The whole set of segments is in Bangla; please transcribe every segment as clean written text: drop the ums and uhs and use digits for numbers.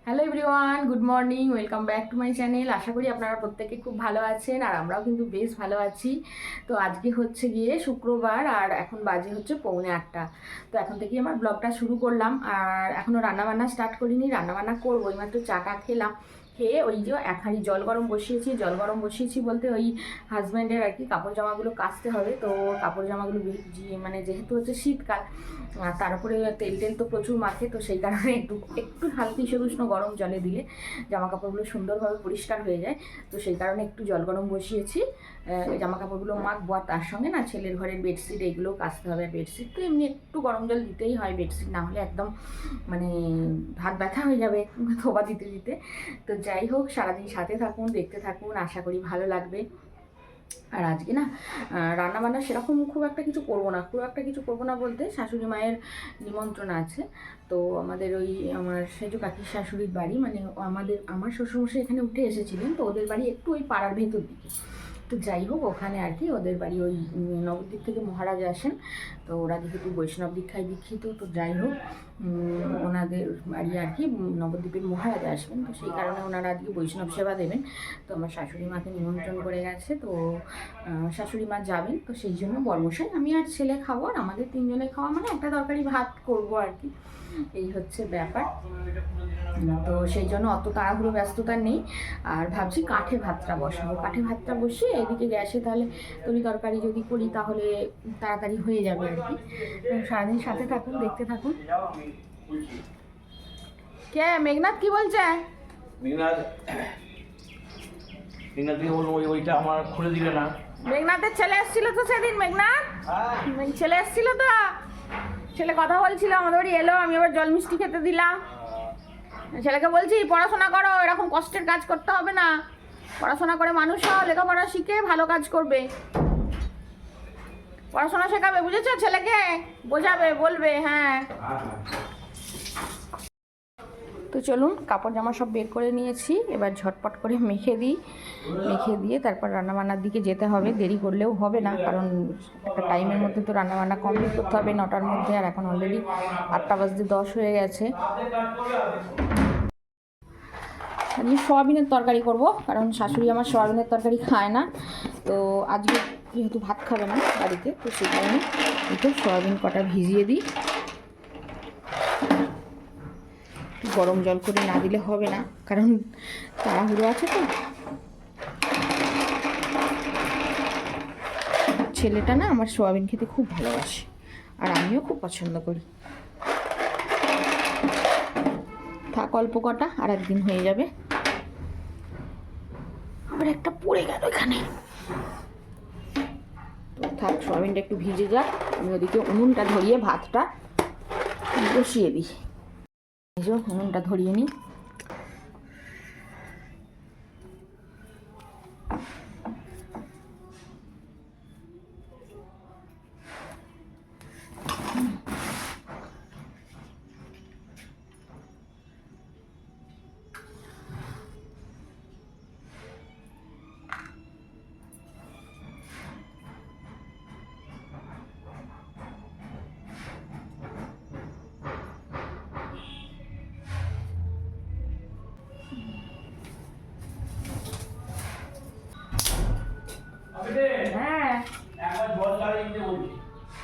Hello everyone, good morning, welcome back to my channel. আশা করি আপনারা প্রত্যেকে খুব ভালো আছেন আর আমরাও কিন্তু বেশ ভালো আছি। তো আজকে হচ্ছে গিয়ে শুক্রবার আর এখন বাজে হচ্ছে 7:45। তো এখন থেকেই আমার ব্লগটা শুরু করলাম আর এখনও রান্নাবান্না স্টার্ট করিনি, রান্নাবান্না করবো। এইমাত্র চাটা খেলাম, খেয়ে ওই যে এক হাঁড়ি জল গরম বসিয়েছি বলতে ওই হাজব্যান্ডের আর কি কাপড় জামাগুলো কাচতে হবে। তো কাপড় জামাগুলো মানে যেহেতু হচ্ছে শীতকাল আর তার উপরে তেল টেল তো প্রচুর মাখে, তো সেই কারণে একটু একটু হালকা উষ্ণ গরম জলে দিলে জামা কাপড়গুলো সুন্দরভাবে পরিষ্কার হয়ে যায়। তো সেই কারণে একটু জল গরম বসিয়েছি, জামা কাপড়গুলো মাখবো। আর তার সঙ্গে না ছেলের ঘরের বেডশিট এইগুলোও কাচতে হবে। বেডশিট তো এমনি একটু গরম জল দিতেই হয়, বেডশিট না হলে একদম মানে হাত ব্যথা হয়ে যাবে ধোবা দিতে দিতে। তো যাই হোক, সারাদিন সাথে থাকুন, দেখতে থাকুন, আশা করি ভালো লাগবে। আর আজকে না রান্নাবান্না সেরকম খুব একটা কিছু করবো না বলতে শাশুড়ি মায়ের নিমন্ত্রণ আছে। তো আমাদের ওই আমার সেজু কাকির শাশুড়ির বাড়ি, মানে আমার শ্বশুরমশাই এখানে উঠে এসেছিলেন, তো ওদের বাড়ি একটু ওই পাড়ার ভেতর দিকে। তো যাই হোক, ওখানে আর কি ওদের বাড়ি ওই নবদ্বীপ থেকে মহারাজ আসেন। তো ওরা যেহেতু বৈষ্ণব দীক্ষায় দীক্ষিত, তো যাই হোক ওনাদের বাড়ি আর কি নবদ্বীপের মহারাজ আসবেন। তো সেই কারণে ওনারা আজকে বৈষ্ণব সেবা দেবেন। তো আমার শাশুড়ি মাকে নিমন্ত্রণ করে গেছে। তো শাশুড়ি মা যাবেন, তো সেই জন্য বর্মশাই, আমি আর ছেলে খাবো। আর আমাদের তিনজনে খাওয়া মানে একটা তরকারি ভাত করবো আর কি, এই হচ্ছে ব্যাপার। তো সেই জন্য অত তাড়াহুড়ো ব্যস্ততা নেই। আর ভাবছি কাঠে ভাতটা বসিয়ে এদিকে গ্যাসে তাহলে তরকারি যদি করি তাহলে তাড়াতাড়ি হয়ে যাবে আর কি। তো সারাদিন সাথে থাকুন, দেখতে থাকুন। কে মেঘনাথ কি বলছে? মেঘনাথ বলবো ওইটা আমার খুলে দিলে না। মেঘনাথের ছেলে এসেছিল তো সেদিন, মেঘনাথ ছেলে এসেছিল তো, ছেলে কথা বলছিল, আমাদের বাড়ি এলো, আমি আবার জল মিষ্টি খেতে দিলাম। ছেলেকে বলছি পড়াশোনা করো, এরকম কষ্টের কাজ করতে হবে না, পড়াশোনা করে মানুষ হও, লেখাপড়া শিখে ভালো কাজ করবে। পড়াশোনা শেখাবে, বুঝেছো? ছেলেকে বোঝাবে, বলবে। হ্যাঁ, তো চলুন, কাপড় জামা সব বের করে নিয়েছি, এবার ঝটপট করে মেখে দিয়ে তারপর রান্নাবান্নার দিকে যেতে হবে। দেরি করলেও হবে না, কারণ একটা টাইমের মধ্যে তো রান্নাবান্না কমপ্লিট করতে হবে 9টার মধ্যে। আর এখন অলরেডি 8:10 হয়ে গেছে। আমি সোয়াবিনের তরকারি করব, কারণ শাশুড়ি আমার সোয়াবিনের তরকারি খায় না। তো আজকে যেহেতু ভাত খাবে না বাড়িতে, তো সেই কারণে একটু সোয়াবিন কটা ভিজিয়ে দিই। গরম জল করে না দিলে হবে না, কারণ তাড়াহুড়ো আছে তো। ছেলেটা না আমার সোয়াবিন খেতে খুব ভালোবাসে, আর আমিও খুব পছন্দ করি। থাক অল্প কটা, আর একদিন হয়ে যাবে। আবার একটা পড়ে গেল এখানে। তো থাক, সোয়াবিনটা একটু ভিজে যাক, আমি ওদিকে উনুনটা ধরিয়ে ভাতটা বসিয়ে দিই। উনুনটা ধরিয়ে নিই।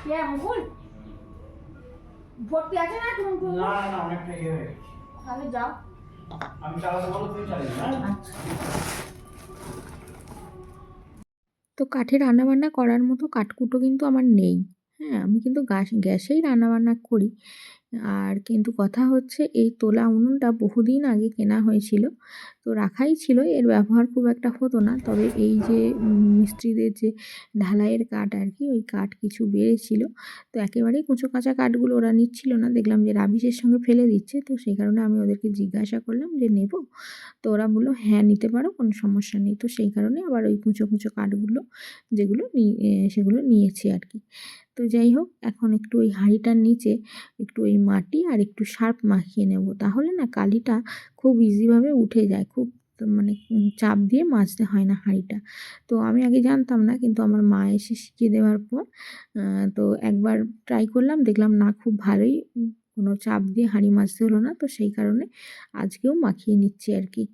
হ্যাঁ, মুকুল ভর্তি আছে না? না অনেকটা ইয়ে হয়ে গেছে। তাহলে যাও, আমি চালাতে বলো, তুই চালিয়ে না। আচ্ছা। তো কাঠে রান্নাবান্না করার মতো কাঠকুটো কিন্তু আমার নেই। হ্যাঁ, আমি কিন্তু গ্যাসেই রান্নাবান্না করি। আর কিন্তু কথা হচ্ছে, এই তোলা উনুনটা বহুদিন আগে কেনা হয়েছিল। তো রাখাই ছিল, এর ব্যবহার খুব একটা হতো না। তবে এই যে মিস্ত্রিদের যে ঢালাইয়ের কাঠ আর কি, ওই কাঠ কিছু বেড়েছিল। তো একেবারেই কুঁচো কাঁচা কাঠগুলো ওরা নিচ্ছিল না, দেখলাম যে রাবিশের সঙ্গে ফেলে দিচ্ছে। তো সেই কারণে আমি ওদেরকে জিজ্ঞাসা করলাম যে নেব? তো ওরা বললো হ্যাঁ নিতে পারো, কোনো সমস্যা নেই। তো সেই কারণে আবার ওই কুঁচো কুঁচো কাঠগুলো যেগুলো সেগুলো নিয়েছি আর কি। তো যাই হোক, এখন একটু ওই হাঁড়িটার নিচে একটু ওই মাটি আর একটু সার্ফ মাখিয়ে নেব, তাহলে না কালিটা খুব ইজিভাবে উঠে যায়। খুব মানে চাপ দিয়ে মাজতে হয় না হাঁড়িটা। তো আমি আগে জানতাম না, কিন্তু আমার মা এসে শিখিয়ে দেওয়ার পর তো একবার ট্রাই করলাম, দেখলাম না খুব ভালোই কোনো চাপ দিয়ে হাঁড়ি মাজতে হলো না, তো সেই কারণে আজকেও মাখিয়ে নিচ্ছি আর কি।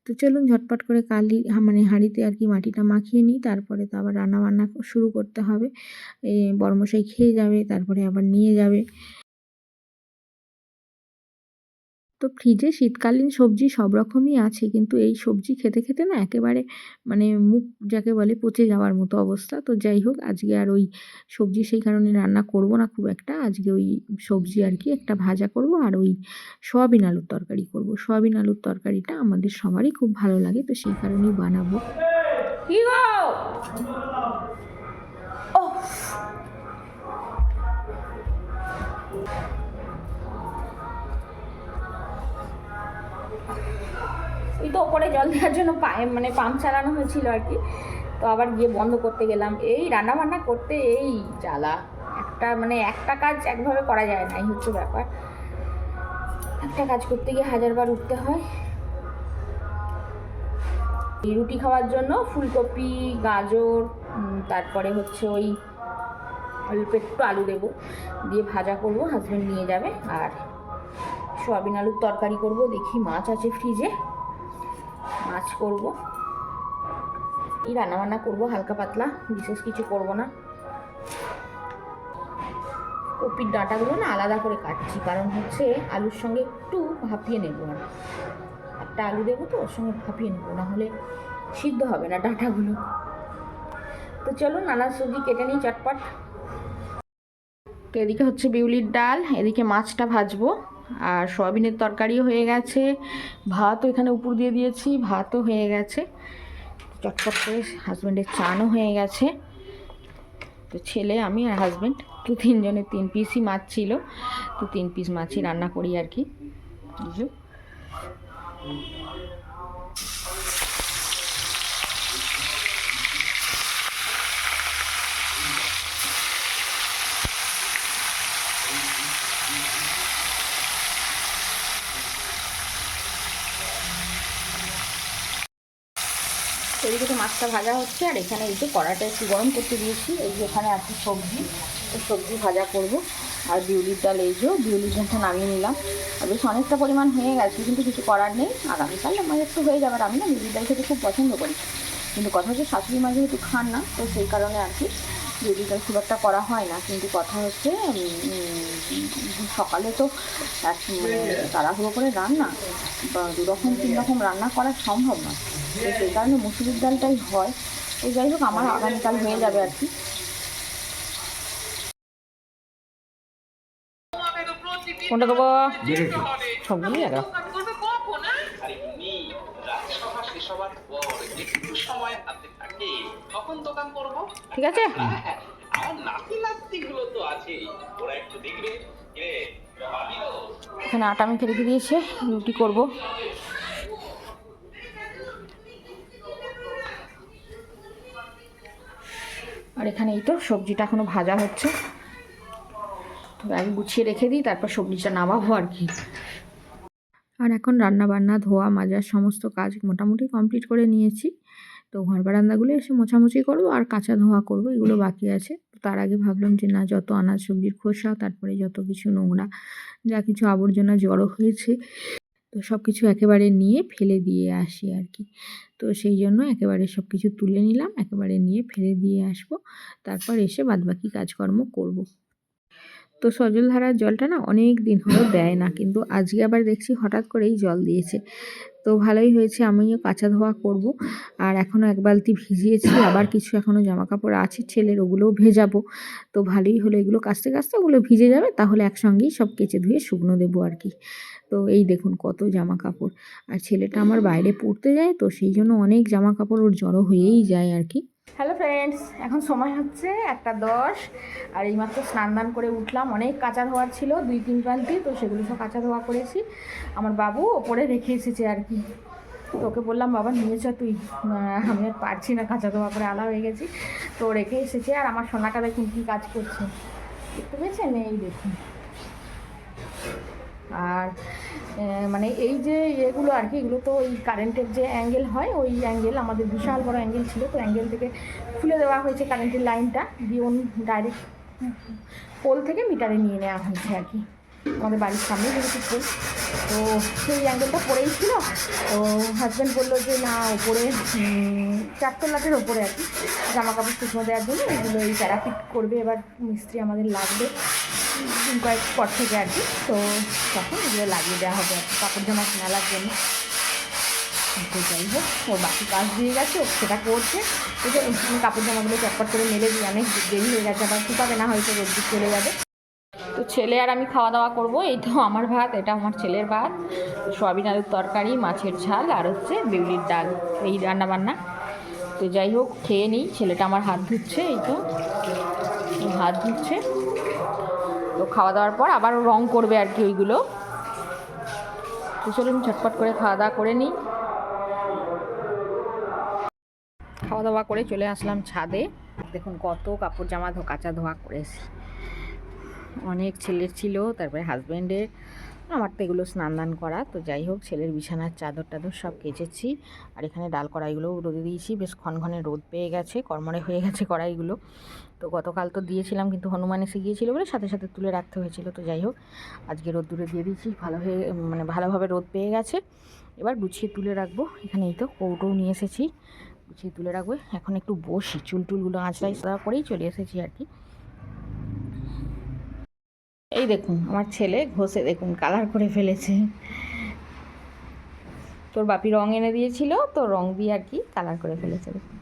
তো চলুন ঝটপট করে মানে হাঁড়িতে আর কি মাটিটা মাখিয়ে নিই, তারপরে তো আবার রান্নাবান্না শুরু করতে হবে। বড়মশাই খেয়ে যাবে, তারপরে আবার নিয়ে যাবে। তো ফ্রিজে শীতকালীন সবজি সব রকমই আছে, কিন্তু এই সবজি খেতে খেতে না একেবারে মানে মুখ যাকে বলে পচে যাওয়ার মতো অবস্থা। তো যাই হোক, আজকে আর ওই সবজি সেই কারণে রান্না করব না খুব একটা। আজকে ওই সবজি আর কি একটা ভাজা করব, আর ওই সয়াবিন আলুর তরকারি করব। সয়াবিন আলুর তরকারিটা আমাদের সবারই খুব ভালো লাগে, তো সেই কারণেই বানাবো। কি গো? ও এই তো ওপরে জল দেওয়ার জন্য মানে পাম্প চালানো হয়েছিল আর কি, তো আবার গিয়ে বন্ধ করতে গেলাম। এই রান্না বান্না করতে এই জ্বালা, একটা কাজ একভাবে করা যায় না, এই হচ্ছে ব্যাপার। একটা কাজ করতে গিয়ে হাজারবার উঠতে হয়। এই রুটি খাওয়ার জন্য ফুলকপি, গাজর, তারপরে হচ্ছে ওই অল্প একটু আলু দেবো, দিয়ে ভাজা করব, হাজব্যান্ড নিয়ে যাবে। আর সয়াবিন আলুর তরকারি করব, দেখি মাছ আছে ফ্রিজে, মাছ করব। এই রান্নাবান্না করব হালকা পাতলা, বিশেষ কিছু করব না। কপির ডাঁটাগুলো না আলাদা করে কাটছি, কারণ হচ্ছে আলুর সঙ্গে একটু ভাপিয়ে নেবো। আর একটা আলু দেবো তো ওর সঙ্গে ভাপিয়ে নেবো, না হলে সিদ্ধ হবে না ডাঁটাগুলো। তো চলো নানা সবজি কেটে নিই চটপট। তো এদিকে হচ্ছে বিউলির ডাল, এদিকে মাছটা ভাজবো, আর সয়াবিনের তরকারিও হয়ে গেছে, ভাতও এখানে উপর দিয়ে দিয়েছি, ভাতও হয়ে গেছে। চটপট করে হাজব্যান্ডের চানও হয়ে গেছে। তো ছেলে, আমি আর হাজব্যান্ড, তো তিনজনের 3 পিসই মাছ ছিল, তো 3 পিস মাছই রান্না করি আর কি। এদিকে তো মাছটা ভাজা হচ্ছে, আর এখানে এই যে কড়াটা একটু গরম করতে দিয়েছি। এই যে এখানে আছে সবজি, তো সবজি ভাজা করব। আর বিউলির ডাল, এই যে বিউলির ডালটা নামিয়ে নিলাম। আর বেশ অনেকটা পরিমাণ হয়ে গেছে, কিন্তু কিছু করার নেই, আগামীকাল আমার একটু হয়ে যাবে। আর আমি না বিউলির ডাল খেতে খুব পছন্দ করি, কিন্তু কথা হচ্ছে শাশুড়ি মা যেহেতু খান না, তো সেই কারণে আর কি বিউলির ডাল খুব একটা করা হয় না। কিন্তু কথা হচ্ছে সকালে তো তাড়াহুড়ো করে রান্না, 2 রকম 3 রকম রান্না করা সম্ভব না, তো সেই কারণে মুসুরির ডালটাই হয়। তো যাই হোক, আমার আগামীকাল হয়ে যাবে আর কি। কোনটা দেবো? সবগুলোই আগে ঠিক আছে। এখানে আটা মেখে রেখে দিয়েছে, রুটি করব। আর এখানে এই তো সবজিটা এখনো ভাজা হচ্ছে, তো আগে গুছিয়ে রেখে দিই, তারপর সবজিটা নামাবো আর কি। আর এখন রান্না বান্না, ধোয়া মাজা সমস্ত কাজ মোটামুটি কমপ্লিট করে নিয়েছি। তো ঘর বারান্দাগুলো এসে মোছামুছি করবো, আর কাঁচা ধোয়া করবো, এগুলো বাকি আছে। তো তার আগে ভাবলাম যে না, যত আনাজ সবজির খোসা, তারপরে যত কিছু নোংরা, যা কিছু আবর্জনা জড়ো হয়েছে, তো সব কিছু একেবারে নিয়ে ফেলে দিয়ে আসি আর কি। তো সেই জন্য একেবারে সব কিছু তুলে নিলাম, একেবারে নিয়ে ফেলে দিয়ে আসবো, তারপর এসে বাদবাকি কাজকর্ম করব। তো সজলধারার জলটা না অনেক দিন হলো দেয় না, কিন্তু আজকে আবার দেখছি হঠাৎ করেই জল দিয়েছে। তো ভালোই হয়েছে, আমিও কাঁচা ধোয়া করব। আর এখনও 1 বালতি ভিজিয়েছি, আবার কিছু এখনও জামা কাপড় আছে ছেলের, ওগুলোও ভেজাবো। তো ভালোই হলো, এগুলো কাচতে কাচতে ওগুলো ভিজে যাবে, তাহলে একসঙ্গেই সব কেচে ধুয়ে শুকনো দেবো আর কি। তো এই দেখুন কত জামা কাপড়, আর ছেলেটা আমার বাইরে পড়তে যায়, তো সেই জন্য অনেক জামা কাপড় ওর জড়ো হয়েই যায় আর কি। হ্যালো ফ্রেন্ডস, এখন সময় হচ্ছে 1টা 10, আর এইমাত্র স্নান দান করে উঠলাম। অনেক কাঁচা ধোয়ার ছিল, 2-3 বালতি, তো সেগুলো সব কাঁচা ধোয়া করেছি। আমার বাবু ওপরে রেখে এসেছে আর কি, তো ওকে বললাম বাবা নিয়ে চ তুই, আমি আর পারছি না, কাঁচা ধোয়া করে আলা হয়ে গেছি, তো রেখে এসেছে। আর আমার সোনাটা দেখুন কী কাজ করছে, দেখতে পেয়েছেন? এই দেখুন। আর মানে এই যে এগুলো আর কি, এগুলো তো ওই কারেন্টের যে অ্যাঙ্গেল হয়, ওই অ্যাঙ্গেল, আমাদের বিশাল বড় অ্যাঙ্গেল ছিল, তো অ্যাঙ্গেল থেকে খুলে দেওয়া হয়েছে কারেন্টের লাইনটা দিয়ে, ডাইরেক্ট পোল থেকে মিটারে নিয়ে নেওয়া হয়েছে আর কি। আমাদের বাড়ির সামনে যেহেতু পুল, তো সেই অ্যাঙ্গেলটা পড়েই ছিল। তো হাজব্যান্ড বললো যে না, ওপরে 4 তলাটের ওপরে আর কি জামা কাপড় শুকনো দেওয়ার জন্য এগুলো এই প্যারাফিট করবে, এবার মিস্ত্রি আমাদের লাগবে কয়েক পর থেকে আর কি। তো তখন এগুলো লাগিয়ে দেওয়া হবে আর কি, কাপড় জামা কেনার জন্য। তো যাই হোক, ও বাকি কাজ দিয়ে গেছে, ও সেটা করছে। তো আমি কাপড় জামাগুলো চটপট করে মেলে দিই, অনেক দেরি হয়ে গেছে, আবার শুকাবে না, হয়তো রোদ্দুর চলে যাবে। তো ছেলে আর আমি খাওয়া দাওয়া করবো। এই তো আমার ভাত, এটা আমার ছেলের ভাত, সয়াবিন আলুর তরকারি, মাছের ঝাল, আর হচ্ছে বিউলির ডাল, এই রান্নাবান্না। তো যাই হোক, খেয়ে নিই। ছেলেটা আমার হাত ধুচ্ছে, এই তো হাত ধুচ্ছে। তো খাওয়া দাওয়ার পর আবারও রং করবে আর কি ওইগুলো। তো চলুন ঝটপট করে খাওয়া দাওয়া করে নিই। খাওয়া দাওয়া করে চলে আসলাম ছাদে। দেখুন কত কাপড় জামা কাচা ধোয়া করেছি, অনেক ছেলের ছিল, তারপরে হাজব্যান্ডের, আমার তো এগুলো স্নান দান করা। তো যাই হোক, ছেলের বিছানার চাদর টাদর সব কেচেছি। আর এখানে ডাল কড়াইগুলোও রোদে দিয়েছি, বেশ ক্ষণক্ষণে রোদ পেয়ে গেছে, কড়মড়ে হয়ে গেছে কড়াইগুলো। তো গতকাল তো দিয়েছিলাম, কিন্তু হনুমান এসে গিয়েছিলো বলে সাথে সাথে তুলে রাখতে হয়েছিল। তো যাই হোক, আজকে রোদ্দুরে দিয়ে দিয়েছি, ভালোভাবে রোদ পেয়ে গেছে। এবার গুছিয়ে তুলে রাখবো। এখানে এই তো কৌটোও নিয়ে এসেছি, গুছিয়ে তুলে রাখবো। এখন একটু বসি, চুলটুলগুলো আঁচড়াই করেই চলে এসেছি আর কি। এই দেখুন আমার ছেলে ঘষে দেখুন কালার করে ফেলেছে। তোর বাপি রং এনে দিয়েছিল, তো রং দিয়ে আর কি কালার করে ফেলেছে। দেখুন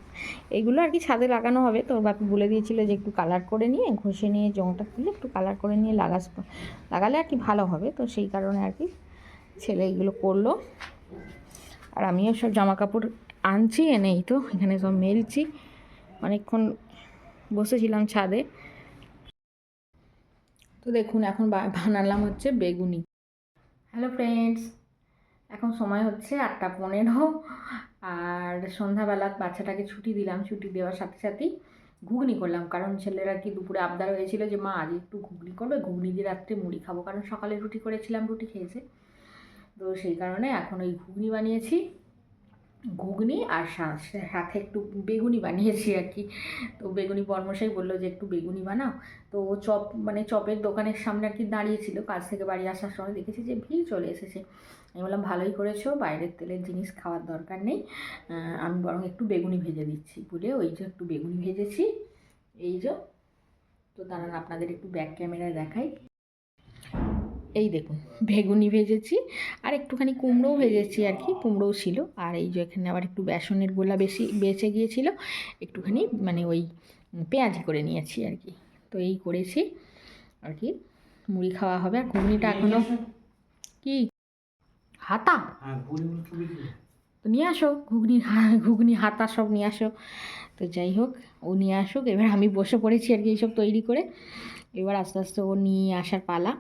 এইগুলো আর কি ছাদে লাগানো হবে। তোর বাপি বলে দিয়েছিল যে একটু কালার করে নিয়ে, ঘষে নিয়ে জংটা খুলে একটু কালার করে নিয়ে লাগালে আর কি ভালো হবে। তো সেই কারণে আর কি ছেলে এইগুলো করলো। আর আমিও সব জামা কাপড় আনছি, এনেই তো এখানে সব মেলছি। অনেকক্ষণ বসেছিলাম ছাদে। তো দেখুন এখন বানালাম হচ্ছে বেগুনি। হ্যালো ফ্রেন্ডস, এখন সময় হচ্ছে 8:15। আর সন্ধ্যাবেলা বাচ্চাটাকে ছুটি দিলাম, ছুটি দেওয়ার সাথে সাথেই ঘুগনি করলাম। কারণ ছেলের আর কি দুপুরে আবদার হয়েছিল যে মা আজ একটু ঘুগনি করবে, ঘুগনি দিয়ে রাত্রে মুড়ি খাবো, কারণ সকালে রুটি করেছিলাম, রুটি খেয়েছে। তো সেই কারণে এখন ওই ঘুগনি বানিয়েছি, ঘুগনি আর সাথে একটু বেগুনি বানিয়েছি আর কি। তো বেগুনি বর্মশাই বললো যে একটু বেগুনি বানাও। তো চপের দোকানের সামনে আর কি দাঁড়িয়েছিল, কাজ থেকে বাড়ি আসার সময় দেখেছি যে ভিড় চলে এসেছে। আমি বললাম ভালোই করেছো, বাইরের তেলের জিনিস খাওয়ার দরকার নেই, আমি বরং একটু বেগুনি ভেজে দিচ্ছি বলে ওই যে একটু বেগুনি ভেজেছি। এই যে, তো দাঁড়ান আপনাদের একটু ব্যাক ক্যামেরায় দেখাই। এই দেখুন বেগুনি ভেজেছি, আর একটুখানি কুমড়োও ভেজেছি আর কি, কুমড়োও ছিল। আর এই যে এখানে আবার একটু বেসনের গোলা বেঁচে গিয়েছিল, একটুখানি ওই পেঁয়াজি করে নিয়েছি আর কি। তো এই করেছি আর কি, মুড়ি খাওয়া হবে। আর ঘুগনিটা এখনও কি হাতা, তো নিয়ে আসো ঘুগনি হাতা সব নিয়ে আসো। তো যাই হোক, ও নিয়ে আসুক, এবার আমি বসে পড়েছি আর কি এইসব তৈরি করে। এবার আস্তে আস্তে ও নিয়ে আসার পালা।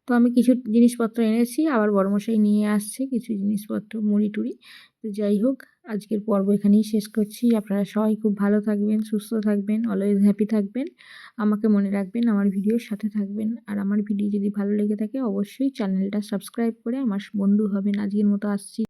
তো আমি কিছু জিনিসপত্র এনেছি, আবার বড়মশাই নিয়ে আসছে কিছু জিনিসপত্র, মুড়ি টুড়ি। তো যাই হোক, আজকের পর্ব এখানেই শেষ করছি। আপনারা সবাই খুব ভালো থাকবেন, সুস্থ থাকবেন, অলওয়েজ হ্যাপি থাকবেন। আমাকে মনে রাখবেন, আমার ভিডিওর সাথে থাকবেন। আর আমার ভিডিও যদি ভালো লেগে থাকে অবশ্যই চ্যানেলটা সাবস্ক্রাইব করে আমার বন্ধু হবেন। আজকের মতো আসছি।